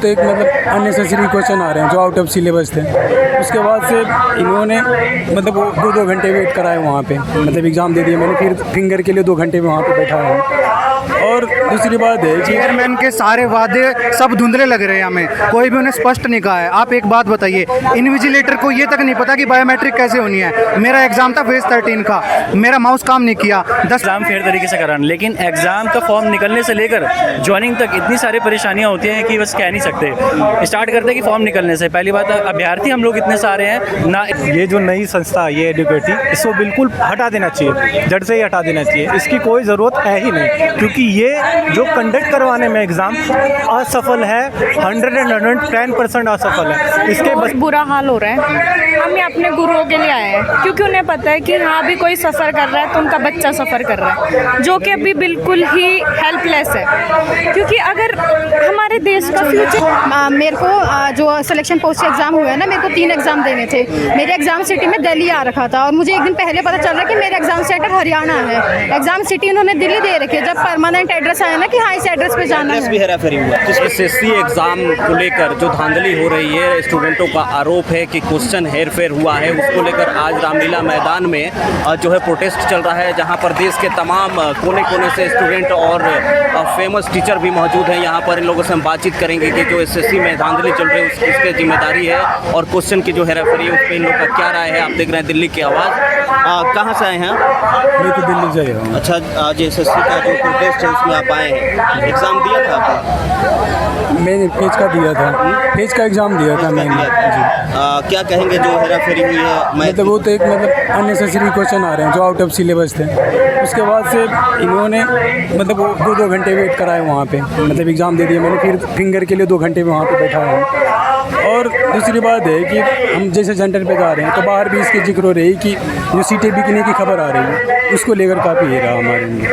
बहुत एक मतलब अननेसेसरी क्वेश्चन आ रहे हैं जो आउट ऑफ सिलेबस थे। उसके बाद से इन्होंने मतलब वो 2-2 घंटे वेट कराए वहाँ पे, मतलब एग्ज़ाम दे दिए मैंने, फिर फिंगर के लिए 2 घंटे में वहाँ पे बैठा हूँ। और दूसरी बात है कि चेयरमैन के सारे वादे सब धुंधले लग रहे हैं हमें, कोई भी उन्हें स्पष्ट नहीं कहा है। आप एक बात बताइए, इन्विजिलेटर को ये तक नहीं पता कि बायोमेट्रिक कैसे होनी है। मेरा एग्जाम था फेज 13 का, मेरा माउस काम नहीं किया। 10 एग्ज़ाम फेयर तरीके से कराना, लेकिन एग्ज़ाम का फॉर्म निकलने से लेकर ज्वाइनिंग तक इतनी सारी परेशानियां होती हैं कि बस कह नहीं सकते। स्टार्ट करते हैं कि फॉर्म निकलने से, पहली बात अभ्यर्थी हम लोग इतने सारे हैं ना। ये जो नई संस्था ये एडुकेटी, इसको बिल्कुल हटा देना चाहिए, जड़ से ही हटा देना चाहिए। इसकी कोई ज़रूरत है ही नहीं, क्योंकि ये जो कंडक्ट करवाने में एग्ज़ाम असफल है, 110% असफल है। इसके बहुत बुरा हाल हो रहा है। हम यहाँ अपने गुरुओं के लिए आए हैं क्योंकि उन्हें पता है कि हाँ भी कोई सफ़र कर रहा है तो उनका बच्चा सफ़र कर रहा है, जो कि अभी बिल्कुल ही हेल्पलेस है। क्योंकि अगर हमारे देश का फ्यूचर, मेरे को जो सिलेक्शन पोस्ट एग्ज़ाम हुआ है ना, मेरे को 3 एग्ज़ाम देने थे। मेरे एग्ज़ाम सिटी में दिल्ली आ रखा था और मुझे एक दिन पहले पता चल रहा कि मेरा एग्ज़ाम सेंटर हरियाणा है। एग्ज़ाम सिटी उन्होंने दिल्ली दे रखी है। जब परमानेंट एड्रेस आया ना कि हाँ इस एड्रेस पे जाना है। भी हेराफेरी हुआ। एसएससी एग्जाम को लेकर जो धांधली हो रही है, स्टूडेंटों का आरोप है कि क्वेश्चन हेरफेर हुआ है, उसको लेकर आज रामलीला मैदान में जो है प्रोटेस्ट चल रहा है, जहां पर देश के तमाम कोने कोने से स्टूडेंट और फेमस टीचर भी मौजूद हैं। यहां पर इन लोगों से हम बातचीत करेंगे कि जो एसएससी में धांधली चल रही है उसकी जिम्मेदारी है और क्वेश्चन की जो हेराफेरी है उस पर इन लोग का क्या राय है। आप देख रहे हैं दिल्ली की आवाज़। कहाँ से आए हैं? मैं तो दिल्ली से आया हूँ। अच्छा, आज एसएससी का जो प्रोटेस्ट है उसमें आप आए हैं, एग्ज़ाम दिया था आपने? मैंने पेज का दिया था, पेज का एग्ज़ाम दिया था मैंने जी। क्या कहेंगे जो हेराफेरी हुई है? मतलब वो तो एक मतलब अननेसेसरी क्वेश्चन आ रहे हैं जो आउट ऑफ सिलेबस थे। उसके बाद से इन्होंने मतलब वो 2-2 घंटे वेट कराए वहाँ पे, मतलब एग्ज़ाम दे दिए मैंने, फिर फिंगर के लिए 2 घंटे में वहाँ पे बैठा हूँ। और दूसरी बात है कि हम जैसे सेंटर पे जा रहे हैं तो बाहर भी इसकी जिक्र हो रही है कि जो सीटें बिकने की खबर आ रही है, उसको लेकर काफ़ी ये रहा हमारे लिए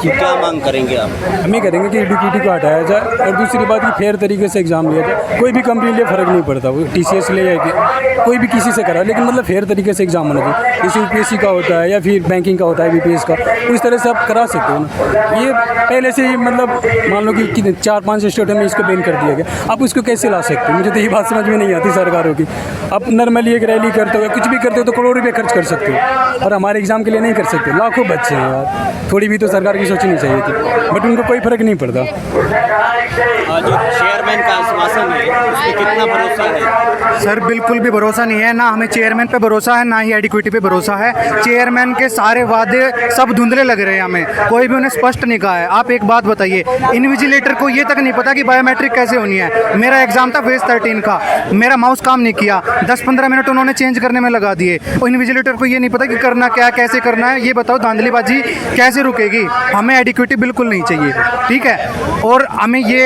कि क्या मांग करेंगे आप? हम ये करेंगे कि एडुकेटी को हटाया जाए और दूसरी बात कि फेयर तरीके से एग्ज़ाम लिया जाए। कोई भी कंपनी लिए फ़र्क नहीं पड़ता, वो TCS ले या कि कोई भी किसी से करा, लेकिन मतलब फेयर तरीके से एग्ज़ाम होना चाहिए। जैसे UPSC का होता है या फिर बैंकिंग का होता है, BPS का, उस तरह से आप करा सकते हो ना। ये पहले से ही मतलब मान लो कि 4-5 स्टेटों में इसको बैन कर दिया गया, आप उसको कैसे ला सकते हो? मुझे तो ये बात समझ में नहीं आती सरकारों की। आप नॉर्मली एक रैली करते हो, कुछ भी करते हो तो करोड़ों रुपये खर्च कर सकते हो, और हमारे एग्ज़ाम के लिए नहीं कर सकते। लाखों बच्चे हैं यार, थोड़ी भी तो सरकार की सोचनी चाहिए थी, बट उनको कोई फ़र्क नहीं पड़ता। जो चेयरमैन का आश्वासन है उस पर कितना भरोसा है? सर बिल्कुल भी भरोसा नहीं है, ना हमें चेयरमैन पे भरोसा है, ना ही एडिक्विटी पे भरोसा है। चेयरमैन के सारे वादे सब धुंधले लग रहे हैं हमें, कोई भी उन्हें स्पष्ट नहीं कहा है। आप एक बात बताइए, इन्विजिलेटर को ये तक नहीं पता कि बायोमेट्रिक कैसे होनी है। मेरा एग्जाम था फेज 13 का, मेरा माउस काम नहीं किया, 10-15 मिनट उन्होंने चेंज करने में लगा दिए। और इन्विजिलेटर को ये नहीं पता कि करना क्या, कैसे करना है। ये बताओ धांधलीबाजी कैसे रुकेगी? हमें एडिक्विटी बिल्कुल नहीं चाहिए, ठीक है। और हमें ये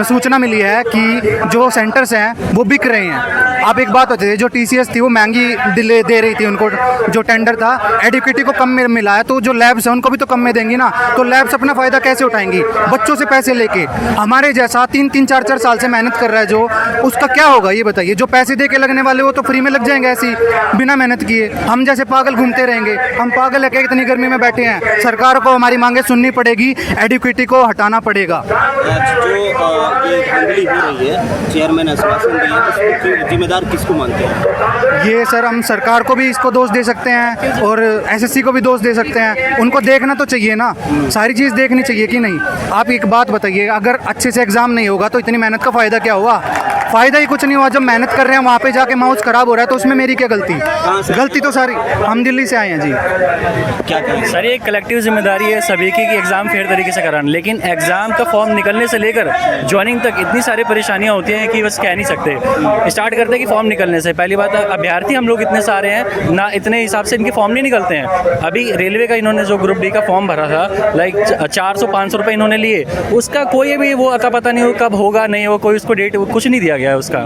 सूचना मिली है कि जो सेंटर्स हैं वो बिक रहे हैं। आप एक बात बताइए, जो TCS थी वो महंगी दे रही थी उनको, जो टेंडर था एडिक्विटी को कम में मिला है, तो जो लैब्स हैं उनको भी तो कम में देंगी ना। तो लैब्स अपना फ़ायदा कैसे उठाएंगी बच्चों से पैसे लेके? हमारे जैसा 3-3, 4-4 साल से मेहनत कर रहा है जो, उसका क्या होगा ये बताइए। जो पैसे दे के लगने वाले वो तो फ्री में लग जाएंगे ऐसे ही बिना मेहनत किए। हम जैसे पागल घूमते रहेंगे। हम पागल है क्या, इतनी गर्मी में बैठे हैं? सरकार को हमारी मांगे सुननी पड़ेगी, एडिक्विटी को हटाना पड़ेगा। जो ये धांधली हो रही है, चेयरमैन आश्वासन दिए, उसको जिम्मेदार किसको मानते हैं? ये सर हम सरकार को भी इसको दोष दे सकते हैं और SSC को भी दोष दे सकते हैं। उनको देखना तो चाहिए ना, सारी चीज़ देखनी चाहिए कि नहीं। आप एक बात बताइए, अगर अच्छे से एग्ज़ाम नहीं होगा तो इतनी मेहनत का फ़ायदा क्या हुआ? फ़ायदा ही कुछ नहीं हुआ। जब मेहनत कर रहे हैं वहाँ पे जाके माउस ख़राब हो रहा है तो उसमें मेरी क्या गलती? गलती तो सारी, हम दिल्ली से आए हैं जी। क्या कहें सर, ये कलेक्टिव जिम्मेदारी है सभी की कि एग्ज़ाम फेयर तरीके से कराना, लेकिन एग्ज़ाम का फॉर्म निकलने से लेकर ज्वाइनिंग तक इतनी सारी परेशानियां होती हैं कि बस कह नहीं सकते। स्टार्ट करते हैं कि फॉर्म निकलने से, पहली बात अभ्यर्थी हम लोग इतने सारे हैं ना, इतने हिसाब से इनके फॉर्म नहीं निकलते हैं। अभी रेलवे का इन्होंने जो ग्रुप D का फॉर्म भरा था, लाइक 400-500 रुपये इन्होंने लिए, उसका कोई भी वो अता पता नहीं हो कब होगा नहीं हो, कोई उसको डेट कुछ नहीं दिया गया। गया है उसका।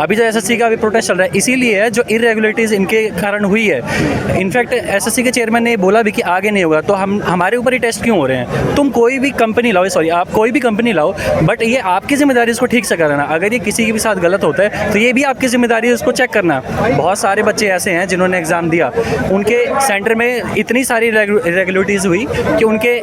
अभी जो एसएससी का अभी प्रोटेस्ट चल रहा है इसीलिए है, जो इरेगुलरिटीज़ इनके कारण हुई है। इनफैक्ट एसएससी के चेयरमैन ने बोला भी कि आगे नहीं होगा, तो हमारे ऊपर ही टेस्ट क्यों हो रहे हैं? तुम कोई भी कंपनी लाओ, सॉरी आप कोई भी कंपनी लाओ, बट ये आपकी जिम्मेदारी इसको ठीक से कराना। अगर ये किसी के भी साथ गलत होता है तो ये भी आपकी जिम्मेदारी है उसको चेक करना। बहुत सारे बच्चे ऐसे हैं जिन्होंने एग्ज़ाम दिया, उनके सेंटर में इतनी सारी इरेगुलरिटीज़ हुई कि उनके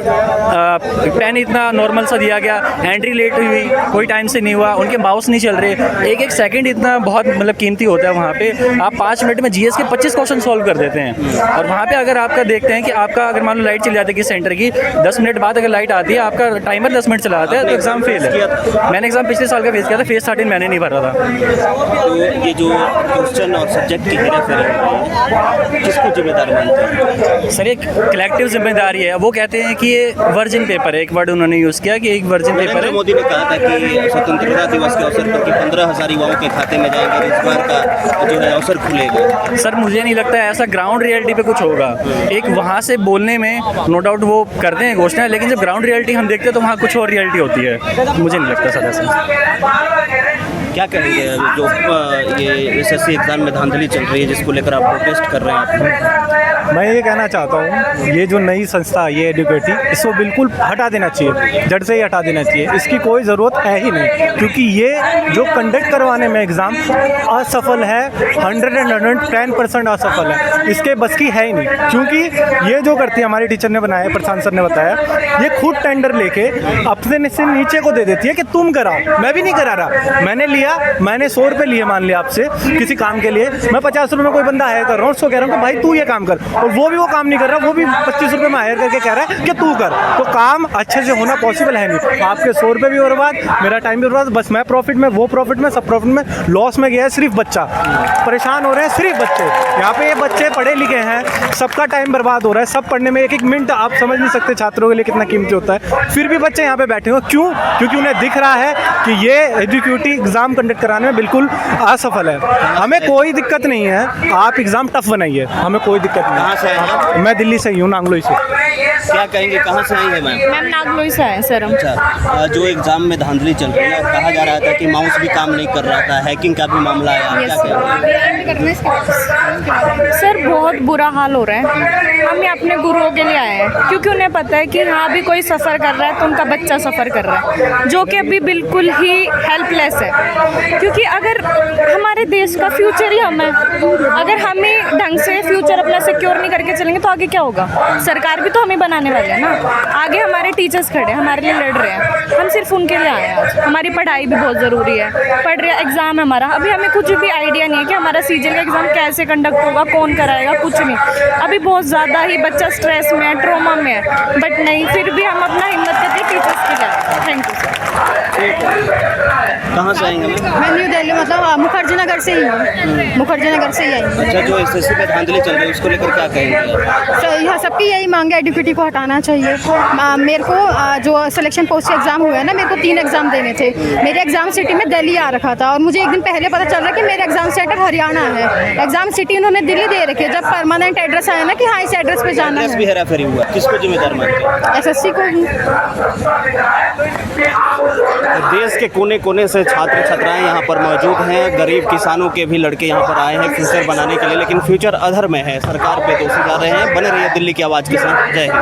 पेन इतना नॉर्मल सा दिया गया, एंट्री लेट हुई, कोई टाइम से नहीं हुआ, उनके माउस नहीं चल रहे। एक एक सेकंड इतना बहुत मतलब कीमती होता है वहाँ पे। आप 5 मिनट में जीएस के 25 क्वेश्चन सॉल्व कर देते हैं, और वहाँ पे अगर आपका देखते हैं कि आपका अगर मान लो लाइट चली जाती है कि सेंटर की 10 मिनट बाद अगर लाइट आती है, आपका टाइमर 10 मिनट चला जाता है, तो एग्ज़ाम फेल है। मैंने एग्ज़ाम पिछले साल का फेस किया था, फेस 13 मैंने नहीं भरा था। तो ये जो क्वेश्चन और सब्जेक्ट की हेराफेरी किसको जिम्मेदार मानते हैं? सर एक कलेक्टिव जिम्मेदारी है। वो कहते हैं कि ये वर्जिन पेपर है, एक वर्ड उन्होंने यूज़ किया कि एक वर्जिन पेपर नरेंद्र है। मोदी ने कहा था कि स्वतंत्रता दिवस के अवसर पर कि 15,000 युवाओं के खाते में जाएंगे, रोजगार का जो है अवसर खुलेगा। सर मुझे नहीं लगता है ऐसा ग्राउंड रियलिटी पे कुछ होगा। एक वहाँ से बोलने में नो डाउट वो करते हैं घोषणा, लेकिन जब ग्राउंड रियलिटी हम देखते हैं तो वहाँ कुछ और रियलिटी होती है। मुझे नहीं लगता सर ऐसा। क्या कहेंगे जो ये एसएससी एग्जाम में धांधली चल रही है जिसको लेकर आप प्रोटेस्ट कर रहे हैं? मैं ये कहना चाहता हूँ, ये जो नई संस्था ये एडुकेटी, इसको बिल्कुल हटा देना चाहिए, जड़ से ही हटा देना चाहिए। इसकी कोई ज़रूरत है ही नहीं, क्योंकि ये जो कंडक्ट करवाने में एग्ज़ाम असफल है, 110% असफल है। इसके बस की है ही नहीं, क्योंकि ये जो करती है हमारे टीचर ने बनाया, प्रशांत सर ने बताया, ये खुद टेंडर लेके अपने से नीचे को दे देती है कि तुम कराओ। मैं भी नहीं करा रहा, मैंने 100 रुपये लिए मान लिया आपसे किसी काम के लिए, मैं 50 रुपये में कोई बंदा हायर कर रहा हूँ, उसको कह रहा हूँ कि भाई तू ये काम कर, और वो काम नहीं कर रहा, वो भी 25 रुपये में हायर करके कह रहा है कि तू कर। तो काम अच्छे से होना पॉसिबल है नहीं। आपके 100 रुपये भी बर्बाद, मेरा टाइम भी बर्बाद, बस मैं प्रॉफिट में, वो प्रॉफिट में, सब प्रॉफिट में, लॉस में गया है सिर्फ बच्चा। परेशान हो रहे हैं सिर्फ बच्चे। यहाँ पे ये बच्चे पढ़े लिखे हैं, सबका टाइम बर्बाद हो रहा है, सब पढ़ने में एक एक मिनट आप समझ नहीं सकते छात्रों के लिए कितना कीमती होता है। फिर भी बच्चे यहाँ पे बैठे हो, क्यों? क्योंकि उन्हें दिख रहा है कि ये एजुकेटी एग्ज़ाम कंडक्ट कराने में बिल्कुल असफल है। हमें कोई दिक्कत नहीं है, आप एग्ज़ाम टफ बनाइए, हमें कोई दिक्कत नहीं। कहाँ से आए हैं? मैं दिल्ली से ही हूँ, नांगलोई से। क्या कहेंगे, कहाँ से आई है मैम? मैम नागलोई से आए सर हम। अच्छा, जो एग्जाम में धांधली चल रही है और कहा जा रहा था कि माउस भी काम नहीं कर रहा था, हैकिंग का भी मामला आया, क्या कहेंगे? सर बहुत बुरा हाल हो रहा है। हम ये अपने गुरुओं के लिए आए हैं, क्योंकि उन्हें पता है कि हाँ अभी कोई सफ़र कर रहा है तो उनका बच्चा सफ़र कर रहा है, जो कि अभी बिल्कुल ही हेल्पलेस है। क्योंकि अगर हमारे देश का फ्यूचर ही हम है, अगर हम ही ढंग से फ्यूचर अपना सिक्योर नहीं करके चलेंगे तो आगे क्या होगा? सरकार भी तो हम ही बनाने वाले हैं ना। आगे हमारे टीचर्स खड़े, हमारे लिए लड़ रहे हैं, हम सिर्फ उनके लिए आए हैं आज। हमारी पढ़ाई भी बहुत ज़रूरी है, पढ़ रहे एग्ज़ाम है हमारा। अभी हमें कुछ भी आइडिया नहीं है कि हमारा सीजीएल का एग्ज़ाम कैसे कंडक्ट होगा, कौन कराएगा, कुछ नहीं। अभी बहुत ज़्यादा ही बच्चा स्ट्रेस में है, ट्रॉमा में है, बट नहीं, फिर भी हम अपना हिम्मत करके टीचर्स के लिए। Thank you sir. कहाँ से आएंगे मैम? मैं न्यू दिल्ली, मतलब मुखर्जी नगर से ही हूँ, मुखर्जी नगर से ही आई हूँ। अच्छा, जो एसएससी में धांधली चल रही है उसको लेकर क्या कहेंगे? यहाँ सबकी यही मांग है, एडुकेटी को हटाना चाहिए। मेरे को जो सिलेक्शन पोस्ट के एग्ज़ाम हुए हैं ना, मेरे को 3 एग्ज़ाम देने थे। मेरे एग्ज़ाम सिटी में दिल्ली आ रखा था, और मुझे एक दिन पहले पता चल रहा कि मेरा एग्ज़ाम सेंटर हरियाणा है। एग्ज़ाम सिटी उन्होंने दिल्ली दे रखी है। जब परमानेंट एड्रेस आया ना कि हाँ इस एड्रेस पे जाना एड्रेस भी है, हेराफेरी हुआ, किसको जिम्मेदार मानते हैं? एसएससी को ही। देश के कोने कोने से छात्र छात्राएं यहाँ पर मौजूद हैं, गरीब किसानों के भी लड़के यहाँ पर आए हैं फ्यूचर बनाने के लिए, लेकिन फ्यूचर अधर में है। सरकार पे दोषी जा रहे हैं। बने रहिए दिल्ली की आवाज़ के साथ। जय हिंद।